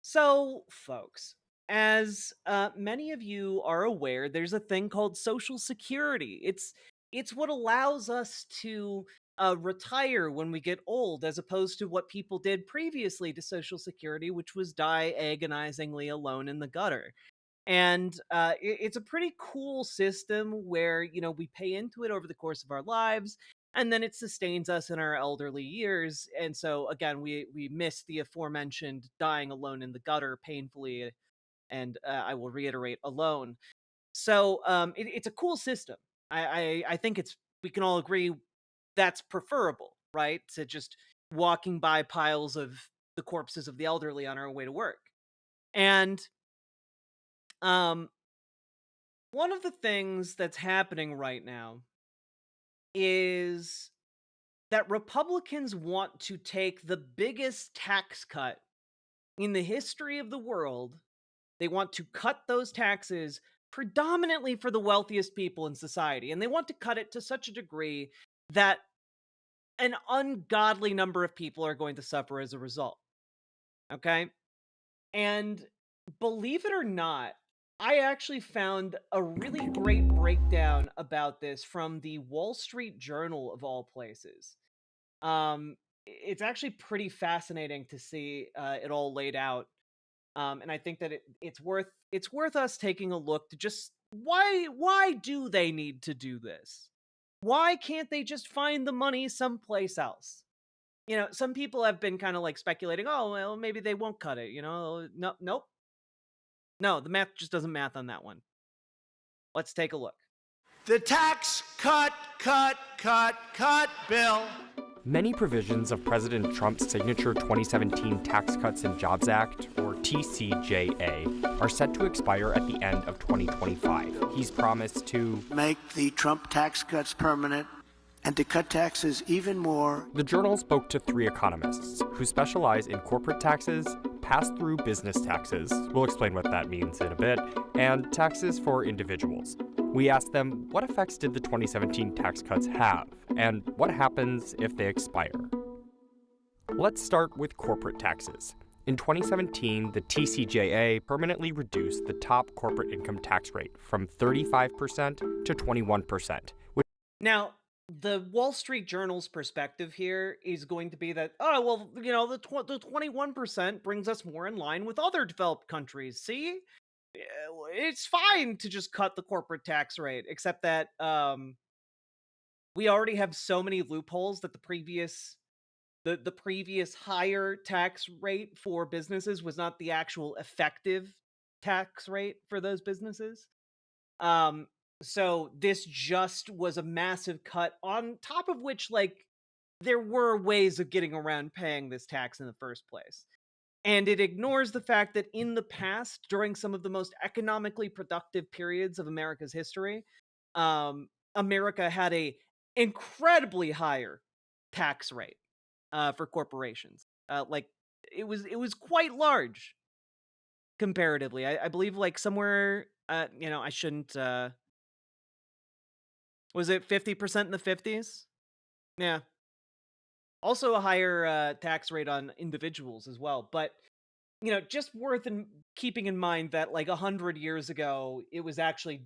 So, folks, as many of you are aware, there's a thing called Social Security. It's what allows us to retire when we get old, as opposed to what people did previously to Social Security, which was die agonizingly alone in the gutter. And it's a pretty cool system where, we pay into it over the course of our lives, and then it sustains us in our elderly years. And so, again, we miss the aforementioned dying alone in the gutter painfully, and I will reiterate, alone. So it's a cool system. I think we can all agree that's preferable, right? To just walking by piles of the corpses of the elderly on our way to work. And um one of the things that's happening right now is that Republicans want to take the biggest tax cut in the history of the world. They want to cut those taxes predominantly for the wealthiest people in society. And they want to cut it to such a degree that an ungodly number of people are going to suffer as a result. Okay. And believe it or not, I actually found a really great breakdown about this from the Wall Street Journal of all places. It's actually pretty fascinating to see it all laid out, and I think that it's worth us taking a look to just why do they need to do this? Why can't they just find the money someplace else? Some people have been kind of like speculating, oh well, maybe they won't cut it. No, nope, no, the math just doesn't math on that one. Let's take a look. The tax cut bill. Many provisions of President Trump's signature 2017 Tax Cuts and Jobs Act, or TCJA, are set to expire at the end of 2025. He's promised to make the Trump tax cuts permanent and to cut taxes even more. The Journal spoke to 3 economists who specialize in corporate taxes, pass-through business taxes, we'll explain what that means in a bit, and taxes for individuals. We asked them, what effects did the 2017 tax cuts have, and what happens if they expire? Let's start with corporate taxes. In 2017, the TCJA permanently reduced the top corporate income tax rate from 35% to 21%. Now, the Wall Street Journal's perspective here is going to be that, oh, well, the 21% brings us more in line with other developed countries. See? It's fine to just cut the corporate tax rate, except that we already have so many loopholes that the previous higher tax rate for businesses was not the actual effective tax rate for those businesses. So this just was a massive cut, on top of which, like, there were ways of getting around paying this tax in the first place. And it ignores the fact that in the past, during some of the most economically productive periods of America's history, America had a incredibly higher tax rate for corporations. Like, it was quite large comparatively. I believe, like, somewhere, I shouldn't. Was it 50% in the 50s? Yeah. Also a higher tax rate on individuals as well. But just worth keeping in mind that, like, 100 years ago, it was actually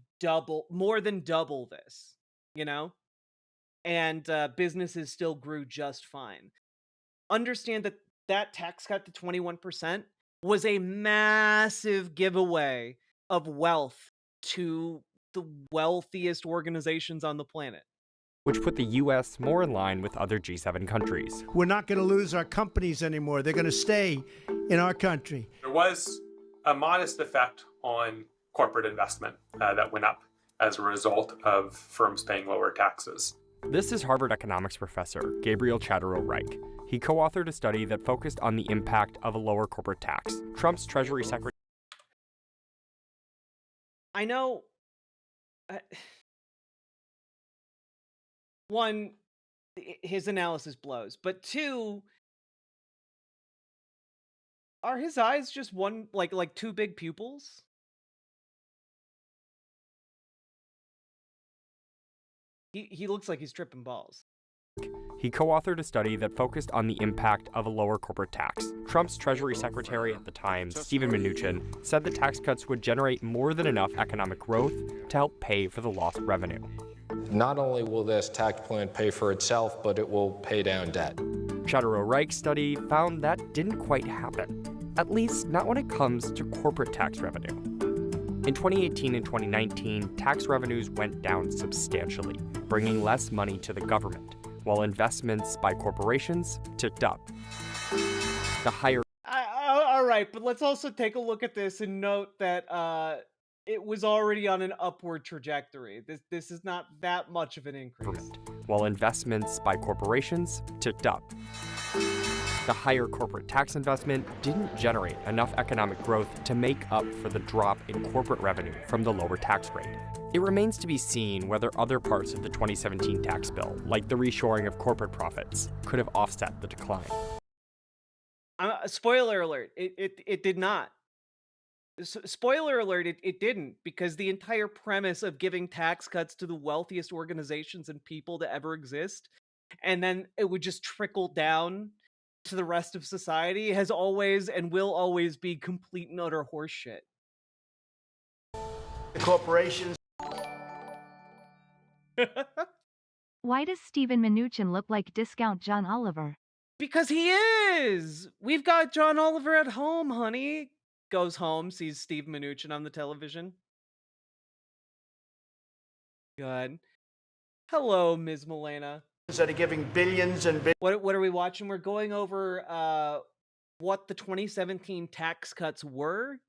more than double this, you know, and businesses still grew just fine. Understand that that tax cut to 21% was a massive giveaway of wealth to the wealthiest organizations on the planet. Which put the U.S. more in line with other G7 countries. We're not going to lose our companies anymore. They're going to stay in our country. There was a modest effect on corporate investment that went up as a result of firms paying lower taxes. This is Harvard economics professor Gabriel Chatero-Reich. He co-authored a study that focused on the impact of a lower corporate tax. Trump's Treasury Secretary... I know... One, his analysis blows, but two, are his eyes just one, like two big pupils? He looks like he's tripping balls. He co-authored a study that focused on the impact of a lower corporate tax. Trump's Treasury Secretary at the time, Steven Mnuchin, said the tax cuts would generate more than enough economic growth to help pay for the lost revenue. Not only will this tax plan pay for itself, but it will pay down debt. Shaduro-Reich's study found that didn't quite happen, at least not when it comes to corporate tax revenue. In 2018 and 2019, tax revenues went down substantially, bringing less money to the government, while investments by corporations ticked up. The higher... All right, but let's also take a look at this and note that it was already on an upward trajectory. This is not that much of an increase. While investments by corporations ticked up. The higher corporate tax investment didn't generate enough economic growth to make up for the drop in corporate revenue from the lower tax rate. It remains to be seen whether other parts of the 2017 tax bill, like the reshoring of corporate profits, could have offset the decline. Spoiler alert, it did not. Spoiler alert, it didn't, because the entire premise of giving tax cuts to the wealthiest organizations and people to ever exist, and then it would just trickle down to the rest of society, has always and will always be complete and utter horseshit. The corporations. Why does Steven Mnuchin look like discount John Oliver? Because he is! We've got John Oliver at home, honey. Goes home, sees Steve Mnuchin on the television. Good. Hello, Ms. Milena. That are giving billions and billions. What are we watching? We're going over what the 2017 tax cuts were,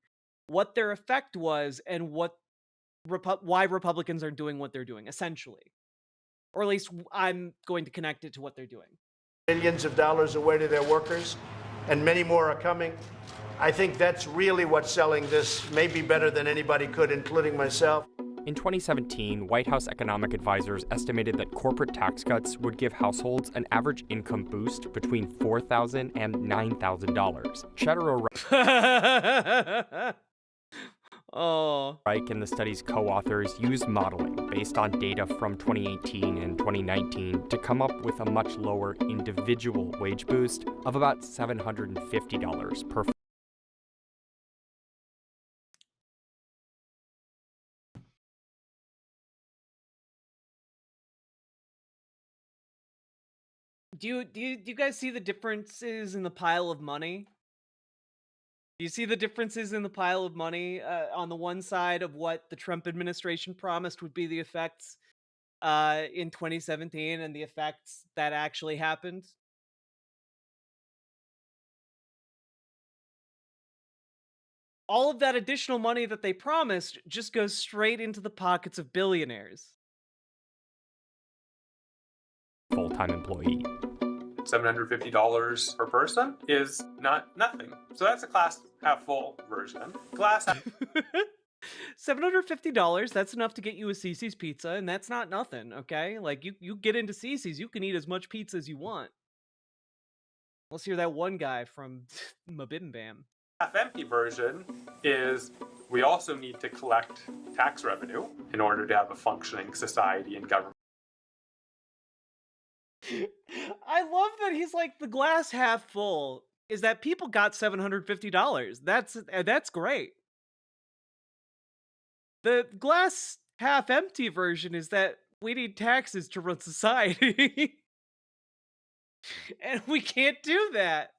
what their effect was, and what why Republicans are doing what they're doing, essentially. Or at least I'm going to connect it to what they're doing. Billions of dollars away to their workers, and many more are coming. I think that's really what's selling this, maybe better than anybody could, including myself. In 2017, White House economic advisors estimated that corporate tax cuts would give households an average income boost between $4,000 and $9,000. Shaduro-Reich and the study's co-authors used modeling based on data from 2018 and 2019 to come up with a much lower individual wage boost of about $750 per. Do you guys see the differences in the pile of money? Do you see the differences in the pile of money on the one side of what the Trump administration promised would be the effects in 2017 and the effects that actually happened? All of that additional money that they promised just goes straight into the pockets of billionaires. Full-time employee. $750 per person is nothing. So that's a glass half full version. Glass half $750, that's enough to get you a Cece's pizza, and that's not nothing, okay? Like, you get into Cece's, you can eat as much pizza as you want. Unless you're that one guy from Mabimbam. half empty version is we also need to collect tax revenue in order to have a functioning society and government. I love that he's like, the glass half full is that people got $750. That's great. The glass half empty version is that we need taxes to run society. And we can't do that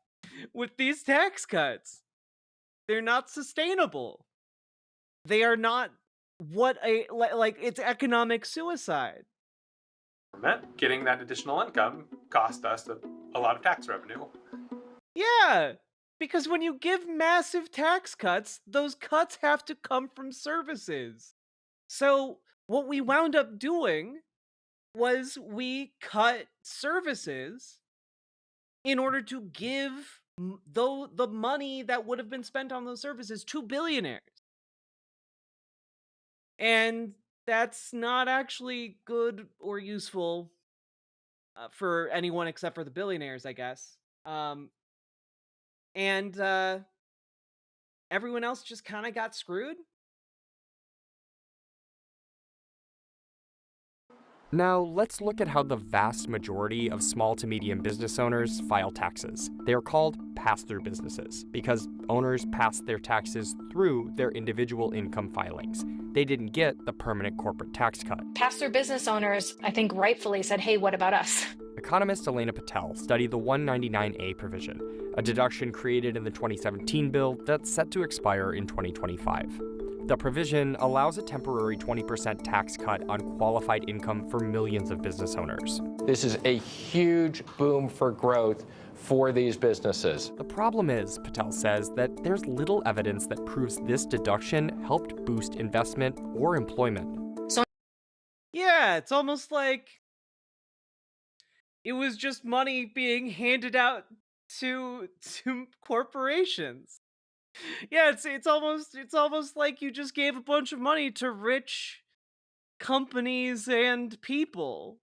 with these tax cuts. They're not sustainable. They are not it's economic suicide. Getting that additional income cost us a lot of tax revenue. Yeah, because when you give massive tax cuts, those cuts have to come from services. So what we wound up doing was we cut services in order to give the money that would have been spent on those services to billionaires. And that's not actually good or useful for anyone except for the billionaires, I guess. And everyone else just kind of got screwed. Now, let's look at how the vast majority of small to medium business owners file taxes. They are called pass-through businesses because owners pass their taxes through their individual income filings. They didn't get the permanent corporate tax cut. Pass-through business owners, I think rightfully said, hey, what about us? Economist Elena Patel studied the 199A provision, a deduction created in the 2017 bill that's set to expire in 2025. The provision allows a temporary 20% tax cut on qualified income for millions of business owners. This is a huge boom for growth for these businesses. The problem is, Patel says, that there's little evidence that proves this deduction helped boost investment or employment. Yeah, it's almost like it was just money being handed out to corporations. Yeah, it's almost like you just gave a bunch of money to rich companies and people.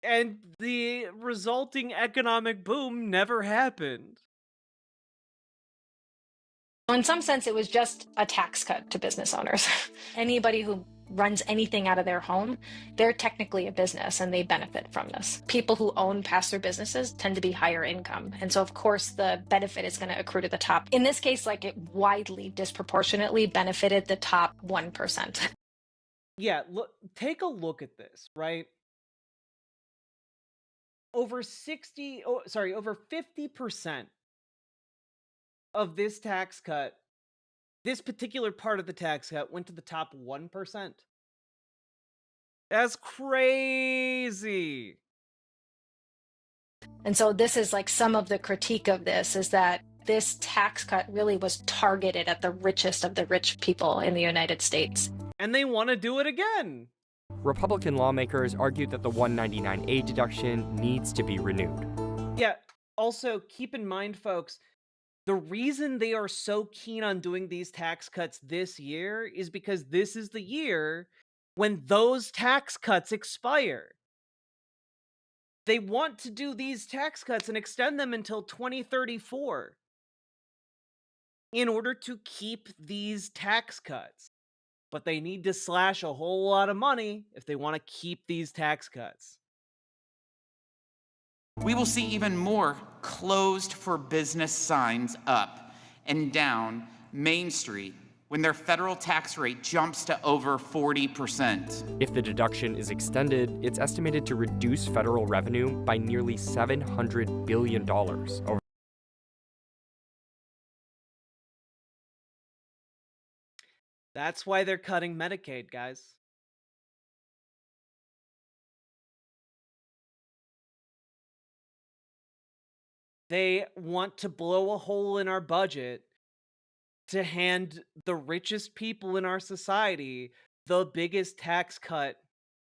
And the resulting economic boom never happened. In some sense, it was just a tax cut to business owners. Anybody who runs anything out of their home, they're technically a business and they benefit from this. People who own pass-through businesses tend to be higher income. And so, of course, the benefit is going to accrue to the top. In this case, like, it widely, disproportionately benefited the top 1%. Yeah, take a look at this, right? Over 50% of this tax cut, this particular part of the tax cut, went to the top 1%. That's crazy. And so this is like some of the critique of this is that this tax cut really was targeted at the richest of the rich people in the United States. And they want to do it again. Republican lawmakers argued that the 199A deduction needs to be renewed. Yeah, also keep in mind, folks, the reason they are so keen on doing these tax cuts this year is because this is the year when those tax cuts expire. They want to do these tax cuts and extend them until 2034 in order to keep these tax cuts. But they need to slash a whole lot of money if they want to keep these tax cuts. We will see even more closed for business signs up and down Main Street when their federal tax rate jumps to over 40%. If the deduction is extended, it's estimated to reduce federal revenue by nearly $700 billion over. That's why they're cutting Medicaid, guys. They want to blow a hole in our budget to hand the richest people in our society the biggest tax cut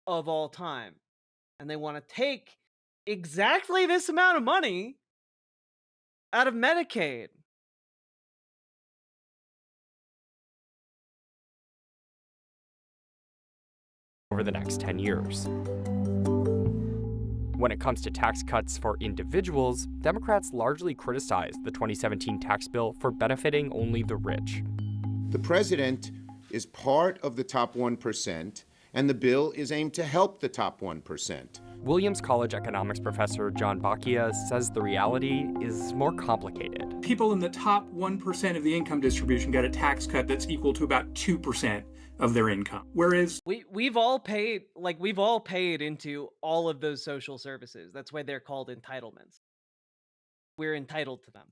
of all time. And they want to take exactly this amount of money out of Medicaid. Over the next 10 years. When it comes to tax cuts for individuals, Democrats largely criticized the 2017 tax bill for benefiting only the rich. The president is part of the top 1%, and the bill is aimed to help the top 1%. Williams College economics professor John Bacchia says the reality is more complicated. People in the top 1% of the income distribution got a tax cut that's equal to about 2% of their income. Whereas we've all paid into all of those social services. That's why they're called entitlements. We're entitled to them.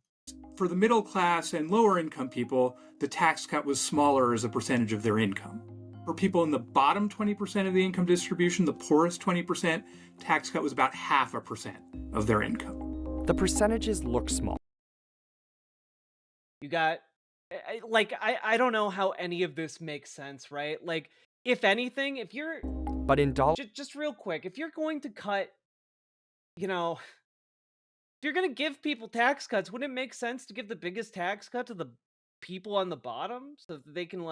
For the middle class and lower income people, the tax cut was smaller as a percentage of their income. For people in the bottom 20% of the income distribution, the poorest 20%, tax cut was about 0.5% of their income. The percentages look small. You got, I don't know how any of this makes sense, right? Like, if anything, if you're... But in dollars... Just real quick, if you're going to cut, if you're going to give people tax cuts, wouldn't it make sense to give the biggest tax cut to the people on the bottom so that they can,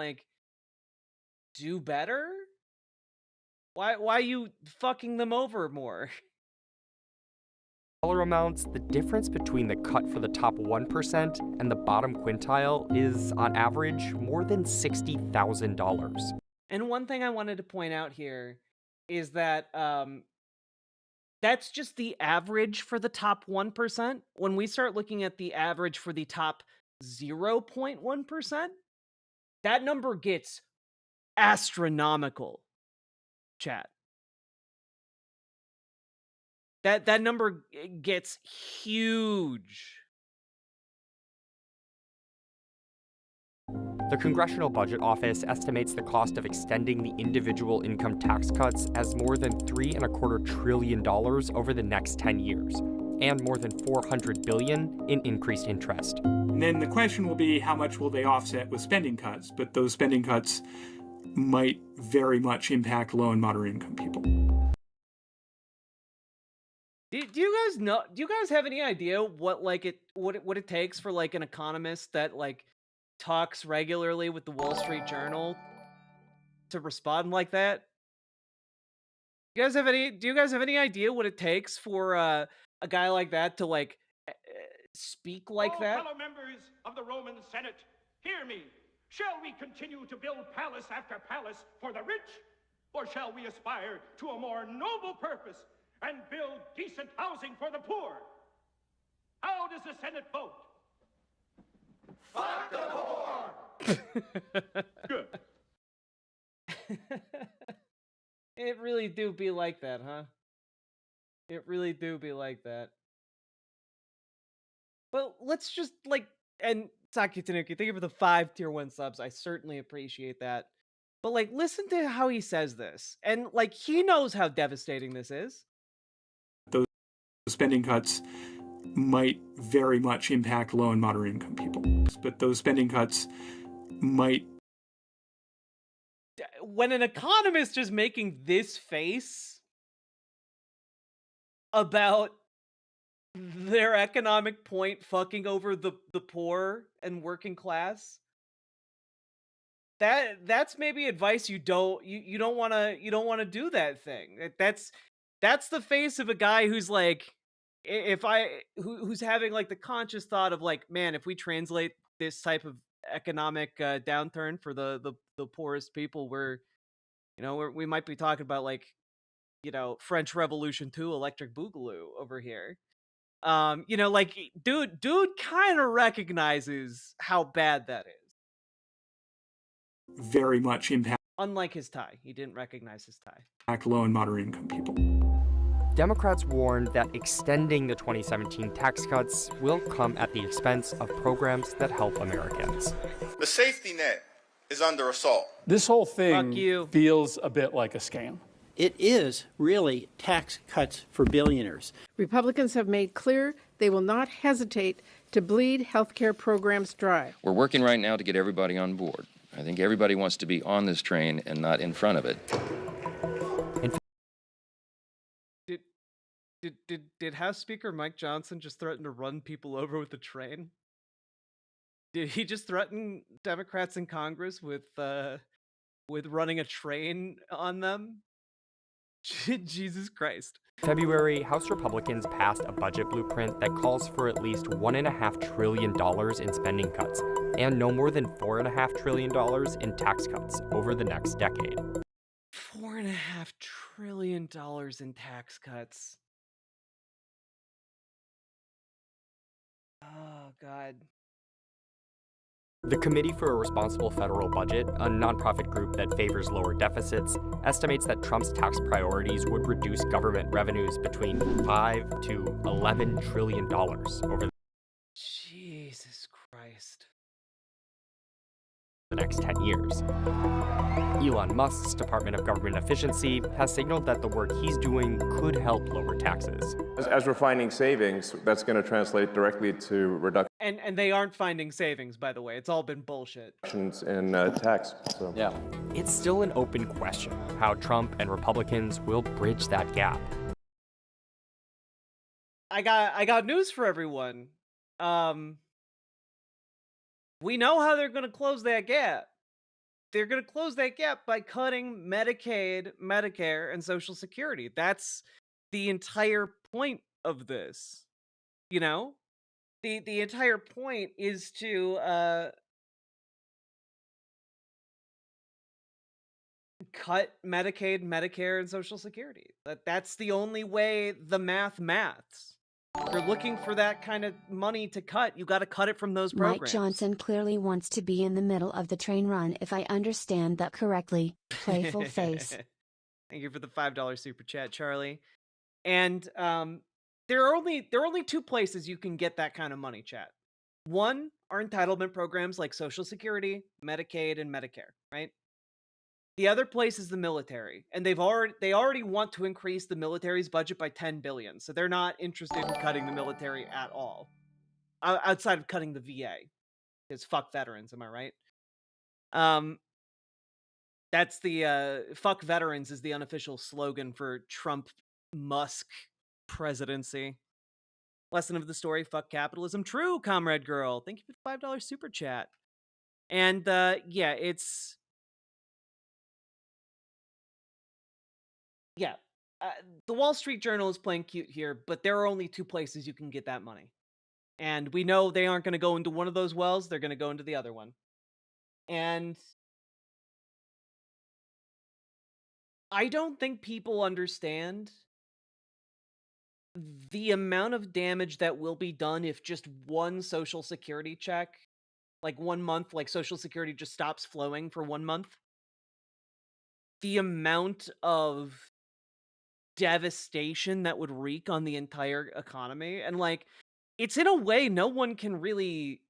do better? Why are you fucking them over more? Dollar amounts, the difference between the cut for the top 1% and the bottom quintile is, on average, more than $60,000. And one thing I wanted to point out here is that that's just the average for the top 1%. When we start looking at the average for the top 0.1%, that number gets astronomical, chat. That number gets huge. The Congressional Budget Office estimates the cost of extending the individual income tax cuts as more than $3.25 trillion over the next 10 years, and more than $400 billion in increased interest. And then the question will be, how much will they offset with spending cuts? But those spending cuts might very much impact low and moderate income people. Do you guys know? Do you guys have any idea what it takes for like an economist that like talks regularly with the Wall Street Journal to respond like that? Do you guys have any idea what it takes for a guy like that to like speak like that? Fellow members of the Roman Senate, hear me. Shall we continue to build palace after palace for the rich, or shall we aspire to a more noble purpose and build decent housing for the poor? How does the Senate vote? Fuck the poor! Good. It really do be like that, huh? It really do be like that. But let's just and Saki Tanuki, thank you for the 5 tier 1 subs. I certainly appreciate that. But like, listen to how he says this. And like, he knows how devastating this is. Those spending cuts might very much impact low and moderate income people. But those spending cuts might... When an economist is making this face about their economic point fucking over the poor and working class, that's maybe advice you don't want to do that thing. That's the face of a guy who's like, who's having like the conscious thought of like, man, if we translate this type of economic downturn for the poorest people, we might be talking about like, French Revolution 2 Electric Boogaloo over here. Like dude kind of recognizes how bad that is. Very much impact. Unlike his tie, he didn't recognize his tie. Impact low and moderate income people. Democrats warned that extending the 2017 tax cuts will come at the expense of programs that help Americans. The safety net is under assault. This whole thing feels a bit like a scam. It is really tax cuts for billionaires. Republicans have made clear they will not hesitate to bleed health care programs dry. We're working right now to get everybody on board. I think everybody wants to be on this train and not in front of it. Did House Speaker Mike Johnson just threaten to run people over with a train? Did he just threaten Democrats in Congress with running a train on them? Jesus Christ. February, House Republicans passed a budget blueprint that calls for at least $1.5 trillion in spending cuts and no more than $4.5 trillion in tax cuts over the next decade. $4.5 trillion in tax cuts. Oh, God. The Committee for a Responsible Federal Budget, a nonprofit group that favors lower deficits, estimates that Trump's tax priorities would reduce government revenues between $5 to $11 trillion over Jesus Christ. the next 10 years. Elon Musk's Department of Government Efficiency has signaled that the work he's doing could help lower taxes. As we're finding savings, that's going to translate directly to reductions And they aren't finding savings, by the way. It's all been bullshit. in tax. So. Yeah. It's still an open question how Trump and Republicans will bridge that gap. I got news for everyone. We know how they're going to close that gap. They're going to close that gap by cutting Medicaid, Medicare, and Social Security. That's the entire point of this. You know? The entire point is to cut Medicaid, Medicare, and Social Security. That's the only way the maths. If you're looking for that kind of money to cut, you got to cut it from those Mike programs. Johnson clearly wants to be in the middle of the train run if I understand that correctly. Playful face. Thank you for the $5 super chat, Charlie. And there are only two places you can get that kind of money, chat. One are entitlement programs like Social Security, Medicaid, and Medicare, right? The other place is the military, and they already want to increase the military's budget by $10 billion. So they're not interested in cutting the military at all, outside of cutting the VA, because fuck veterans. Am I right? That's the fuck veterans is the unofficial slogan for Trump Musk presidency. Lesson of the story: fuck capitalism. True, comrade girl. Thank you for the $5 super chat. And yeah, it's. Yeah, the Wall Street Journal is playing cute here, but there are only two places you can get that money. And we know they aren't going to go into one of those wells, they're going to go into the other one. And I don't think people understand the amount of damage that will be done if just one Social Security check, like 1 month, like Social Security just stops flowing for 1 month. The amount of devastation that would wreak on the entire economy. And like, it's in a way no one can really,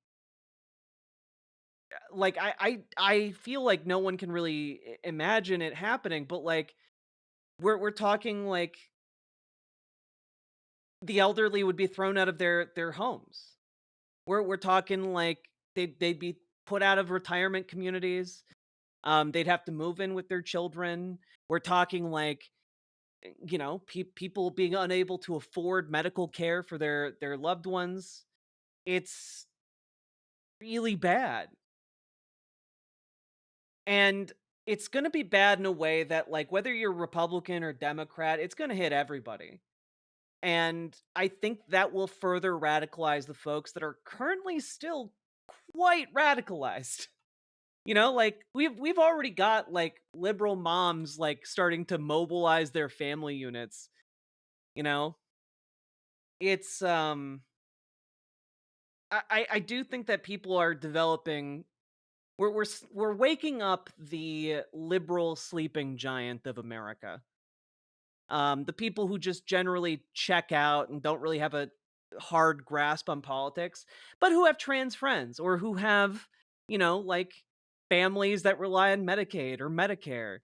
like, I feel like no one can really imagine it happening, but like we're talking like the elderly would be thrown out of their homes. We're talking like they'd be put out of retirement communities. They'd have to move in with their children. We're talking like, you know, people being unable to afford medical care for their loved ones. It's really bad. And it's going to be bad in a way that, like, whether you're Republican or Democrat, it's going to hit everybody. And I think that will further radicalize the folks that are currently still quite radicalized. You know, like we've already got like liberal moms like starting to mobilize their family units. You know, it's I do think that people are developing. We're waking up the liberal sleeping giant of America. The people who just generally check out and don't really have a hard grasp on politics, but who have trans friends or who have, you know, like families that rely on Medicaid or Medicare,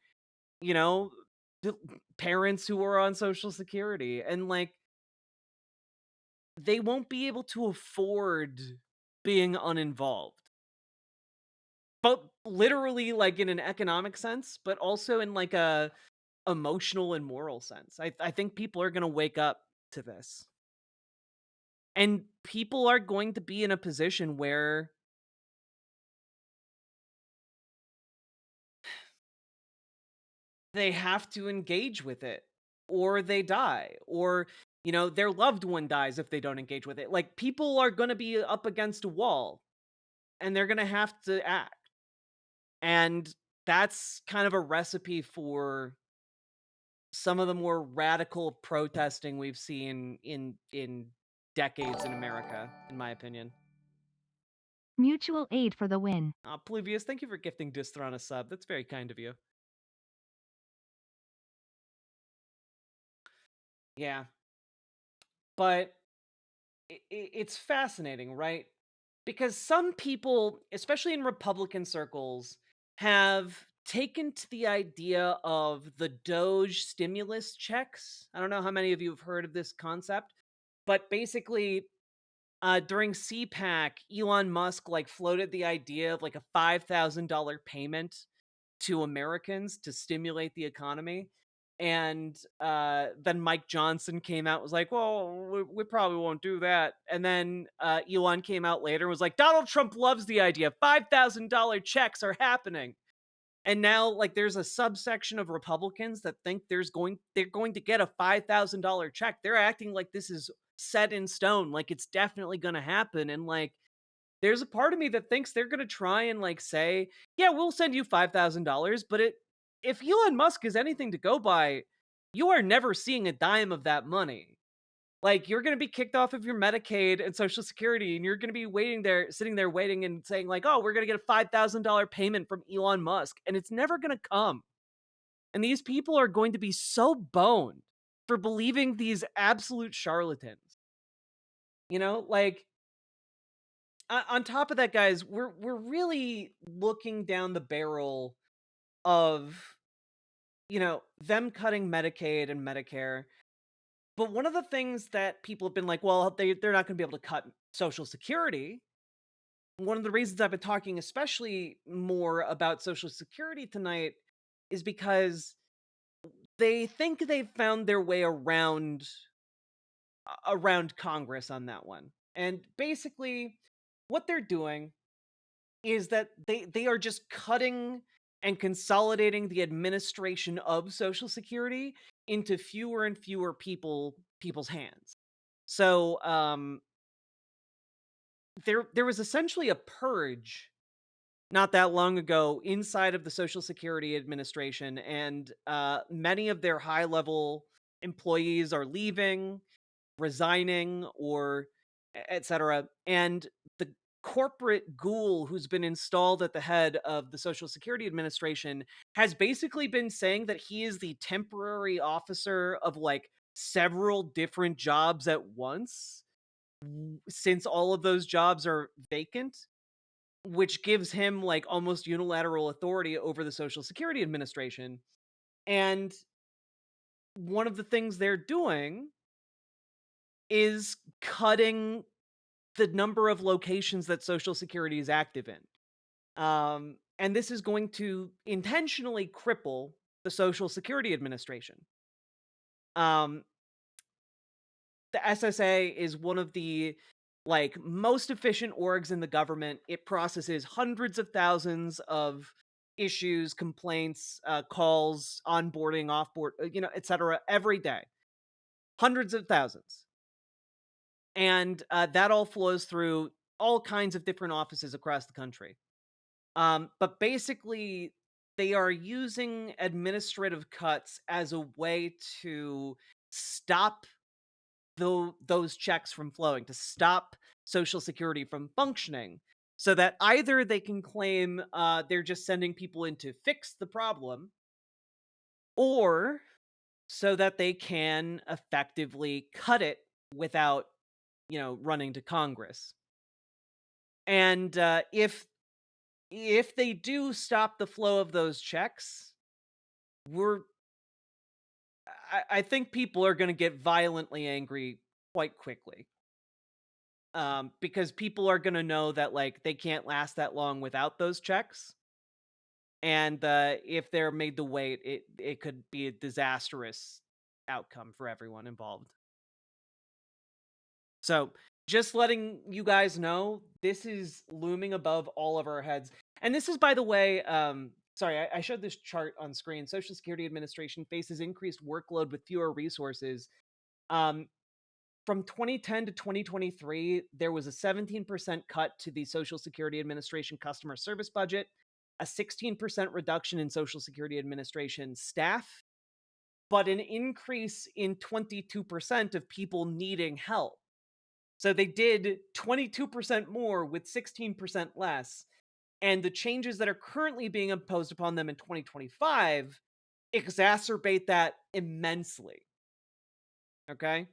you know, parents who are on Social Security, and like they won't be able to afford being uninvolved. But literally, like in an economic sense, but also in like a emotional and moral sense. I think people are going to wake up to this. And people are going to be in a position where they have to engage with it, or they die, or, you know, their loved one dies if they don't engage with it. Like, people are going to be up against a wall, and they're going to have to act. And that's kind of a recipe for some of the more radical protesting we've seen in decades in America, in my opinion. Mutual aid for the win. Pluvius, thank you for gifting Distron a sub. That's very kind of you. Yeah. But it's fascinating, right? Because some people, especially in Republican circles, have taken to the idea of the Doge stimulus checks. I don't know how many of you have heard of this concept, but basically, during CPAC, Elon Musk like floated the idea of like a $5,000 payment to Americans to stimulate the economy. And then Mike Johnson came out and was like, well, we probably won't do that. And then Elon came out later and was like, Donald Trump loves the idea. $5,000 checks are happening. And now, like, there's a subsection of Republicans that think they're going to get a $5,000 check. They're acting like this is set in stone, like it's definitely going to happen. And like, there's a part of me that thinks they're going to try and like say, yeah, we'll send you $5,000, but if Elon Musk is anything to go by, you are never seeing a dime of that money. Like, you're going to be kicked off of your Medicaid and Social Security, and you're going to be sitting there waiting and saying like, oh, we're going to get a $5,000 payment from Elon Musk. And it's never going to come. And these people are going to be so boned for believing these absolute charlatans. You know, like, on top of that, guys, we're really looking down the barrel of, you know, them cutting Medicaid and Medicare. But one of the things that people have been like, well, they're not going to be able to cut Social Security. One of the reasons I've been talking especially more about Social Security tonight is because they think they've found their way around Congress on that one. And basically, what they're doing is that they are just cutting and consolidating the administration of Social Security into fewer and fewer people's hands. So there was essentially a purge not that long ago inside of the Social Security Administration, and many of their high level employees are leaving, resigning, or etc. And the corporate ghoul who's been installed at the head of the Social Security Administration has basically been saying that he is the temporary officer of like several different jobs at once, since all of those jobs are vacant, which gives him like almost unilateral authority over the Social Security Administration. And one of the things they're doing is cutting the number of locations that Social Security is active in. And this is going to intentionally cripple the Social Security Administration. The SSA is one of the like most efficient orgs in the government. It processes hundreds of thousands of issues, complaints, calls, onboarding, offboard, etc. every day. Hundreds of thousands. And that all flows through all kinds of different offices across the country. But basically, they are using administrative cuts as a way to stop those checks from flowing, to stop Social Security from functioning, so that either they can claim they're just sending people in to fix the problem, or so that they can effectively cut it without, running to Congress. And if they do stop the flow of those checks, I think people are going to get violently angry quite quickly. Because people are going to know that like they can't last that long without those checks. And if they're made to wait, it could be a disastrous outcome for everyone involved. So just letting you guys know, this is looming above all of our heads. And this is, by the way, sorry, I showed this chart on screen. Social Security Administration faces increased workload with fewer resources. From 2010 to 2023, there was a 17% cut to the Social Security Administration customer service budget, a 16% reduction in Social Security Administration staff, but an increase in 22% of people needing help. So they did 22% more with 16% less. And the changes that are currently being imposed upon them in 2025 exacerbate that immensely. Okay?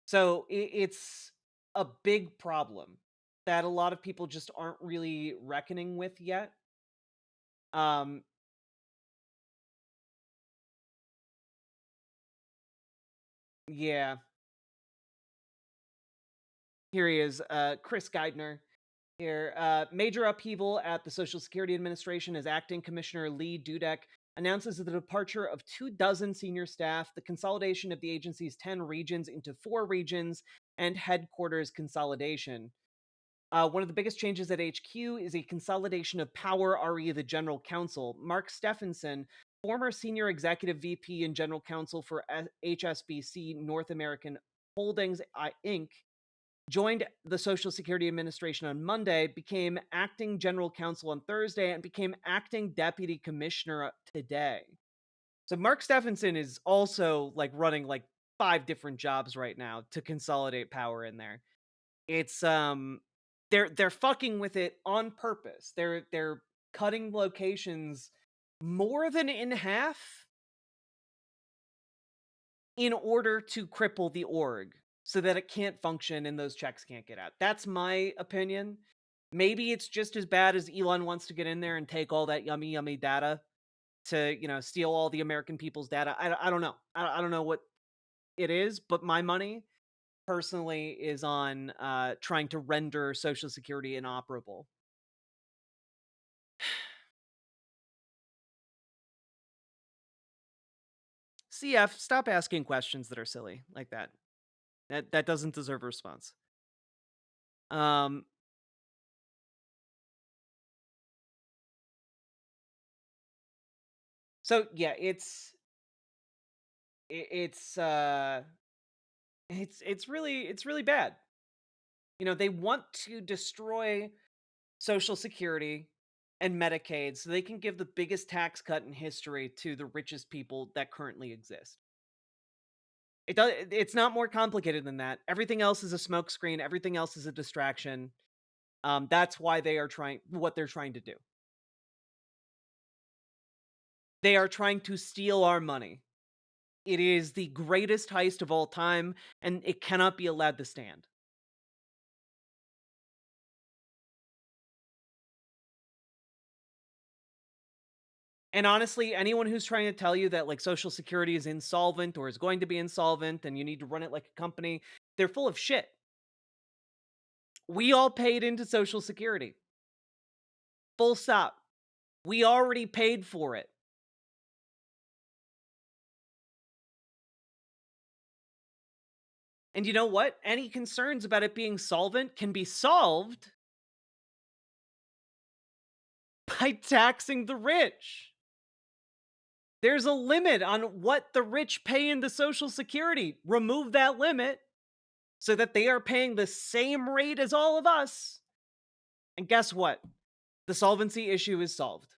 So it's a big problem that a lot of people just aren't really reckoning with yet. Yeah. Here he is, Chris Geidner. Here, major upheaval at the Social Security Administration as Acting Commissioner Lee Dudek announces the departure of 24 senior staff, the consolidation of the agency's 10 regions into 4 regions, and headquarters consolidation. One of the biggest changes at HQ is a consolidation of power, re the General Counsel. Mark Stephenson, former Senior Executive VP and General Counsel for HSBC North American Holdings, Inc., joined the Social Security Administration on Monday, became acting general counsel on Thursday, and became acting deputy commissioner today. So Mark Stephenson is also like running like 5 different jobs right now to consolidate power in there. It's they're fucking with it on purpose. They're cutting locations more than in half in order to cripple the org so that it can't function and those checks can't get out. That's my opinion. Maybe it's just as bad as Elon wants to get in there and take all that yummy data to, steal all the American people's data. I don't know. I don't know what it is, but my money personally is on trying to render Social Security inoperable. CF, stop asking questions that are silly like that. That doesn't deserve a response. So yeah, it's really bad. They want to destroy Social Security and Medicaid so they can give the biggest tax cut in history to the richest people that currently exist. It's not more complicated than that. Everything else is a smokescreen. Everything else is a distraction. That's why they are trying what they're trying to do. They are trying to steal our money. It is the greatest heist of all time, and it cannot be allowed to stand. And honestly, anyone who's trying to tell you that like Social Security is insolvent or is going to be insolvent and you need to run it like a company, they're full of shit. We all paid into Social Security. Full stop. We already paid for it. And you know what? Any concerns about it being solvent can be solved by taxing the rich. There's a limit on what the rich pay into Social Security. Remove that limit so that they are paying the same rate as all of us. And guess what? The solvency issue is solved.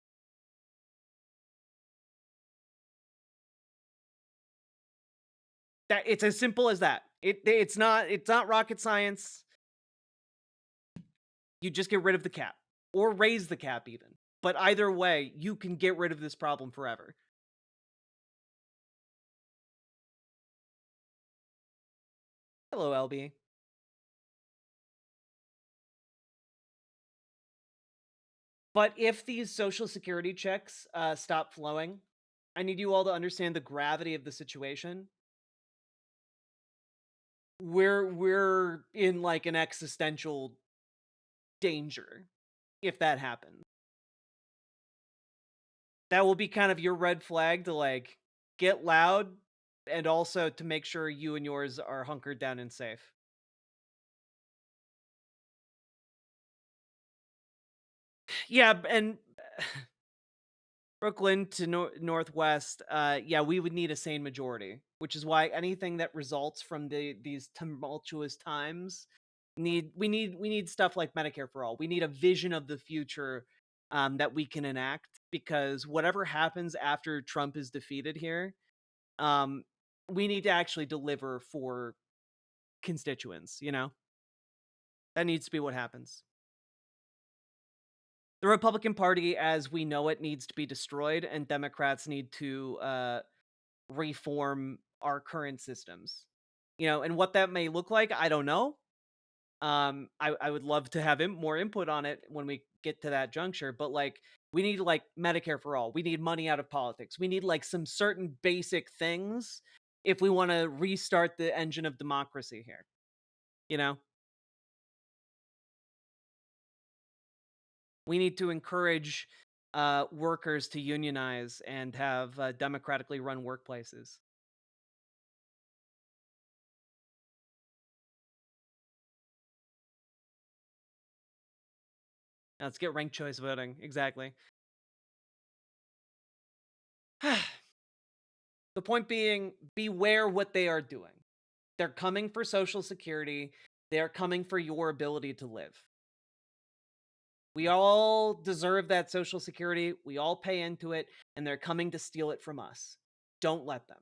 That it's as simple as that. It's not rocket science. You just get rid of the cap or raise the cap even. But either way, you can get rid of this problem forever. Hello, LB. But if these Social Security checks stop flowing, I need you all to understand the gravity of the situation. We're in like an existential danger if that happens. That will be kind of your red flag to like get loud and also to make sure you and yours are hunkered down and safe. Yeah, and Brooklyn to Northwest, yeah, we would need a sane majority, which is why anything that results from these tumultuous times we need stuff like Medicare for all. We need a vision of the future that we can enact, because whatever happens after Trump is defeated here, we need to actually deliver for constituents, That needs to be what happens. The Republican Party, as we know it, needs to be destroyed, and Democrats need to reform our current systems. And what that may look like, I don't know. I would love to have more input on it when we get to that juncture, but like we need like Medicare for all. We need money out of politics. We need like some certain basic things if we want to restart the engine of democracy here. We need to encourage workers to unionize and have democratically run workplaces. Let's get ranked choice voting. Exactly. The point being, beware what they are doing. They're coming for Social Security. They are coming for your ability to live. We all deserve that Social Security. We all pay into it, and they're coming to steal it from us. Don't let them.